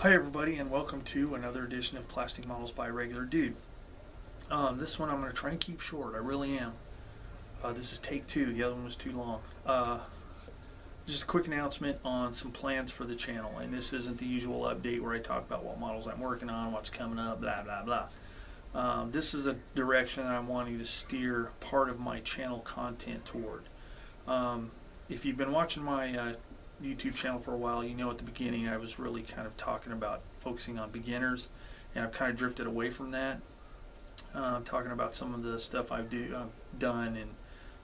Hi everybody, and welcome to another edition of Plastic Models by Regular Dude. This one I'm going to try and keep short. I really am. This is take two. The other one was too long. Just a quick announcement on some plans for the channel, and this isn't the usual update where I talk about what models I'm working on, what's coming up, blah blah blah. This is a direction I'm wanting to steer part of my channel content toward. If you've been watching my YouTube channel for a while, you know at the beginning I was really kind of talking about focusing on beginners, and I've kind of drifted away from that. Talking about some of the stuff I've done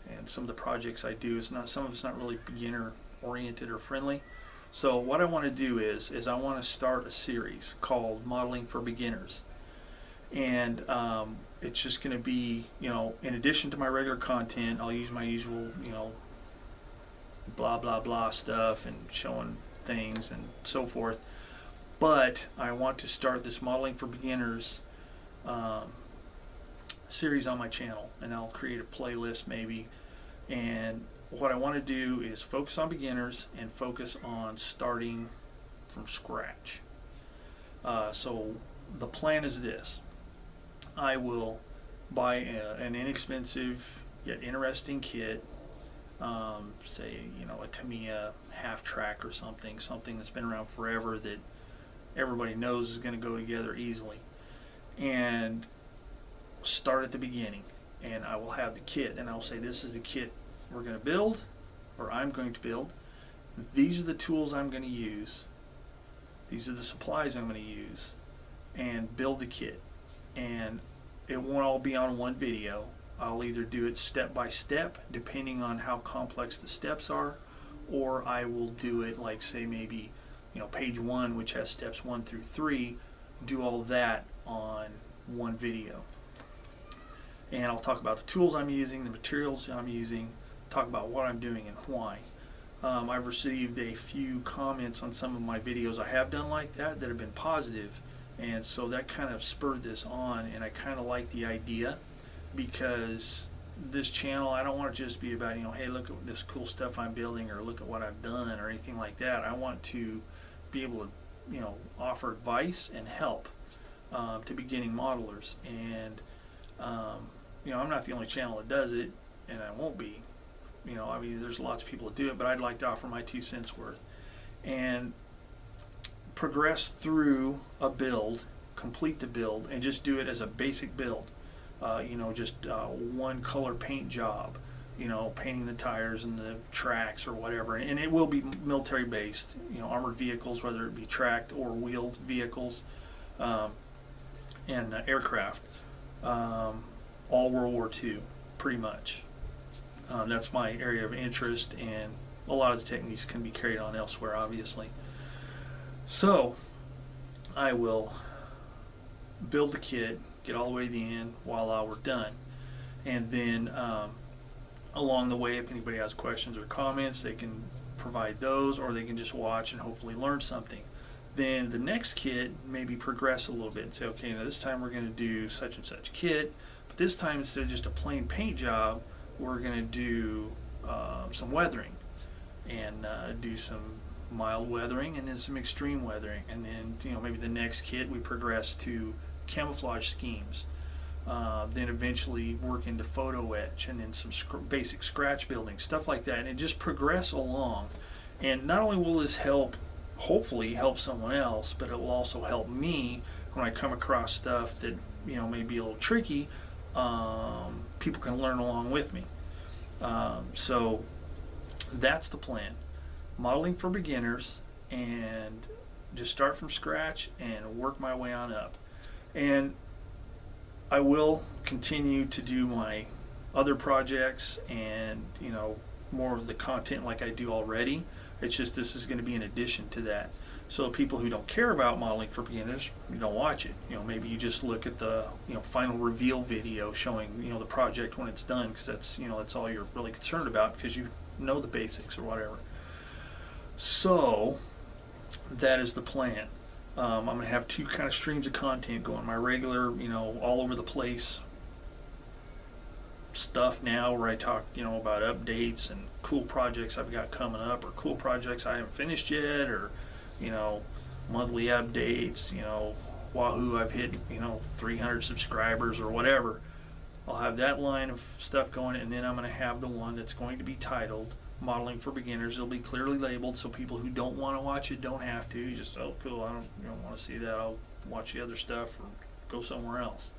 and some of the projects I do. Some of it's not really beginner oriented or friendly. So what I want to do is I want to start a series called Modeling for Beginners, and it's just going to be, in addition to my regular content, I'll use my usual blah blah blah stuff and showing things and so forth, but I want to start this Modeling for Beginners series on my channel, and I'll create a playlist maybe. And what I want to do is focus on beginners and focus on starting from scratch. So the plan is this: I will buy an inexpensive yet interesting kit, say a Tamiya half track or something that's been around forever that everybody knows is going to go together easily, and start at the beginning. And I will have the kit, and I'll say, this is the kit we're going to build, or I'm going to build. These are the tools I'm going to use. These are the supplies I'm going to use, and build the kit. And it won't all be on one video. I'll either do it step by step, depending on how complex the steps are, or I will do it like, say, maybe page 1, which has steps 1 through 3, do all that on one video. And I'll talk about the tools I'm using, the materials I'm using, talk about what I'm doing and why. I've received a few comments on some of my videos I have done like that have been positive, and so that kind of spurred this on, and I kind of like the idea, because this channel, I don't want to just be about, hey, look at this cool stuff I'm building, or look at what I've done, or anything like that. I want to be able to, offer advice and help to beginning modelers. And, I'm not the only channel that does it, and I won't be. There's lots of people that do it, but I'd like to offer my 2 cents worth and progress through a build, complete the build, and just do it as a basic build. Just one color paint job, painting the tires and the tracks or whatever. And it will be military based, armored vehicles, whether it be tracked or wheeled vehicles, and aircraft, all World War II, pretty much. That's my area of interest, and a lot of the techniques can be carried on elsewhere, obviously. So I will build the kit, get all the way to the end while we're done, and then along the way, if anybody has questions or comments, they can provide those, or they can just watch and hopefully learn something. Then the next kit, maybe progress a little bit and say, okay, now this time we're going to do such and such kit, but this time instead of just a plain paint job, we're going to do some weathering, and do some mild weathering and then some extreme weathering. And then maybe the next kit we progress to camouflage schemes, then eventually work into photo etch, and then some basic scratch building, stuff like that, and just progress along. And not only will this hopefully help someone else, but it will also help me when I come across stuff that may be a little tricky. People can learn along with me. So that's the plan: modeling for beginners, and just start from scratch and work my way on up. And I will continue to do my other projects and more of the content like I do already. It's just this is going to be in addition to that. So people who don't care about modeling for beginners, you don't watch it. Maybe you just look at the final reveal video showing the project when it's done, because that's all you're really concerned about, because you know the basics or whatever. So that is the plan. I'm going to have 2 kind of streams of content going. My regular, all over the place stuff now, where I talk, about updates and cool projects I've got coming up, or cool projects I haven't finished yet, or monthly updates, wahoo, I've hit, 300 subscribers or whatever. I'll have that line of stuff going, and then I'm going to have the one that's going to be titled Modeling for Beginners. It'll be clearly labeled, so people who don't want to watch it don't have to. You just, oh, cool, I don't want to see that. I'll watch the other stuff or go somewhere else.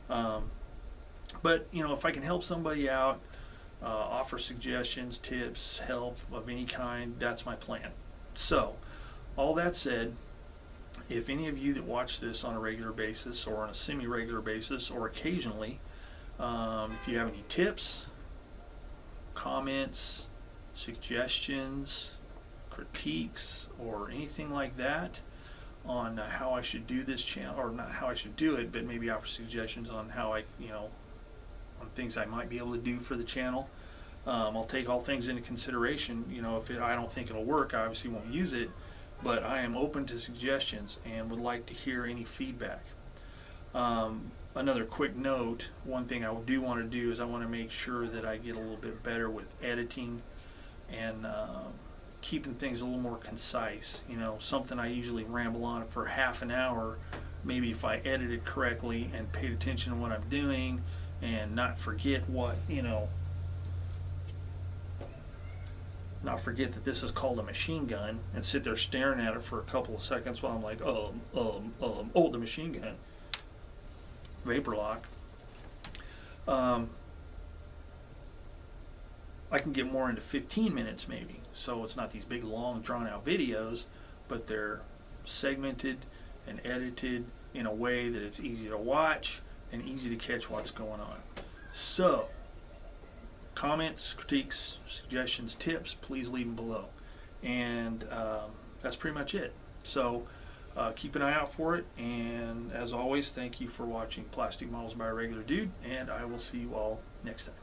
But, if I can help somebody out, offer suggestions, tips, help of any kind, that's my plan. So, all that said, if any of you that watch this on a regular basis or on a semi-regular basis or occasionally, if you have any tips, comments, suggestions, critiques, or anything like that on how I should do this channel, or not how I should do it, but maybe offer suggestions on how on things I might be able to do for the channel. I'll take all things into consideration. If I don't think it'll work, I obviously won't use it, but I am open to suggestions and would like to hear any feedback. Another quick note, one thing I do want to do is I want to make sure that I get a little bit better with editing and keeping things a little more concise. Something I usually ramble on for half an hour, maybe if I edited correctly and paid attention to what I'm doing and not forget not forget that this is called a machine gun and sit there staring at it for a couple of seconds while I'm like, oh, the machine gun. Vapor lock. I can get more into 15 minutes maybe, so it's not these big long drawn out videos, but they're segmented and edited in a way that it's easy to watch and easy to catch what's going on. So comments, critiques, suggestions, tips, please leave them below. And that's pretty much it. So keep an eye out for it, and as always, thank you for watching Plastic Models by a Regular Dude, and I will see you all next time.